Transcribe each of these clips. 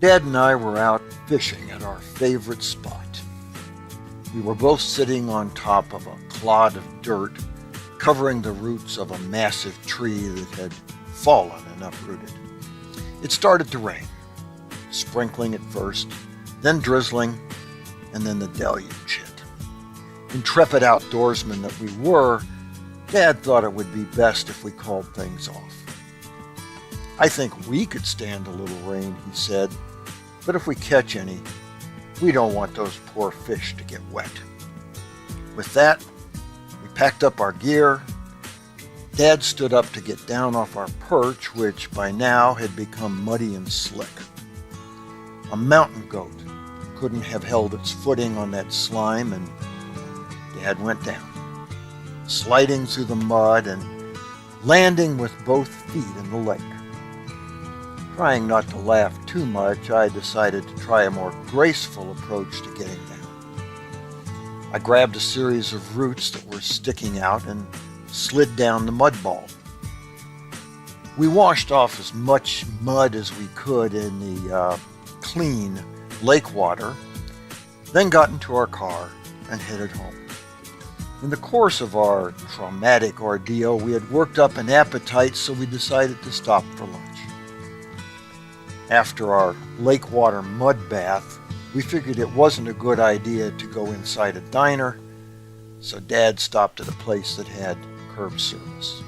Dad and I were out fishing at our favorite spot. We were both sitting on top of a clod of dirt covering the roots of a massive tree that had fallen and uprooted. It started to rain, sprinkling at first, then drizzling, and then the deluge hit. Intrepid outdoorsmen that we were, Dad thought it would be best if we called things off. I think we could stand a little rain, he said, but if we catch any, we don't want those poor fish to get wet. With that, we packed up our gear. Dad stood up to get down off our perch, which by now had become muddy and slick. A mountain goat couldn't have held its footing on that slime, and Dad went down, sliding through the mud and landing with both feet in the lake. Trying not to laugh too much, I decided to try a more graceful approach to getting down. I grabbed a series of roots that were sticking out and slid down the mud ball. We washed off as much mud as we could in the clean lake water, then got into our car and headed home. In the course of our traumatic ordeal, we had worked up an appetite, so we decided to stop for lunch. After our lake water mud bath, we figured it wasn't a good idea to go inside a diner, so Dad stopped at a place that had curb service.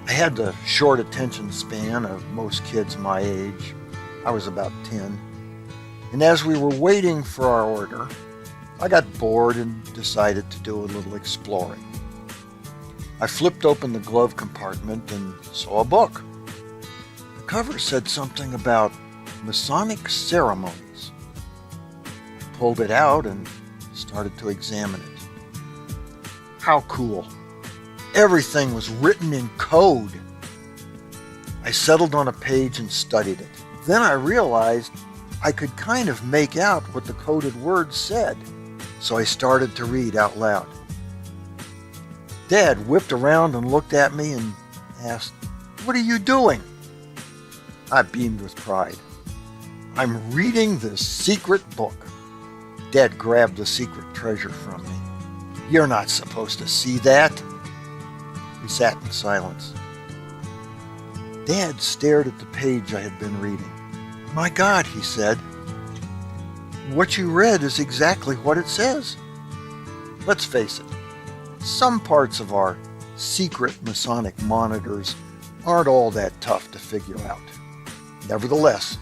I had the short attention span of most kids my age. I was about 10. And as we were waiting for our order, I got bored and decided to do a little exploring. I flipped open the glove compartment and saw a book. The cover said something about Masonic ceremonies. I pulled it out and started to examine it. How cool. Everything was written in code. I settled on a page and studied it. Then I realized I could kind of make out what the coded words said, so I started to read out loud. Dad whipped around and looked at me and asked, "What are you doing?" I beamed with pride. "I'm reading this secret book." Dad grabbed the secret treasure from me. "You're not supposed to see that." We sat in silence. Dad stared at the page I had been reading. "My God," he said, "what you read is exactly what it says." Let's face it, some parts of our secret Masonic monitors aren't all that tough to figure out. Nevertheless,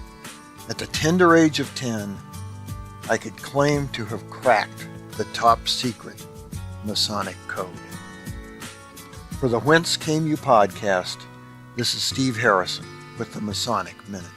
at the tender age of 10, I could claim to have cracked the top secret Masonic code. For the Whence Came You podcast, this is Steve Harrison with the Masonic Minute.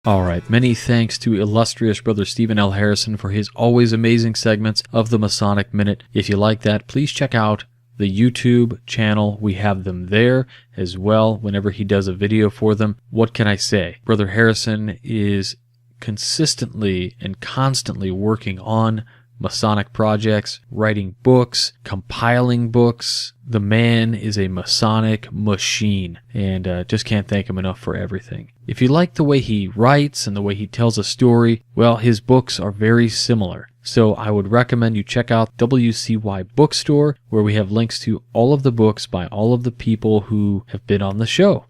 All right, many thanks to illustrious Brother Stephen L. Harrison for his always amazing segments of the Masonic Minute. If you like that, please check out the YouTube channel. We have them there as well whenever he does a video for them. What can I say? Brother Harrison is consistently and constantly working on Masonic projects, writing books, compiling books. The man is a Masonic machine, and just can't thank him enough for everything. If you like the way he writes and the way he tells a story, well, his books are very similar. So I would recommend you check out WCY Bookstore, where we have links to all of the books by all of the people who have been on the show.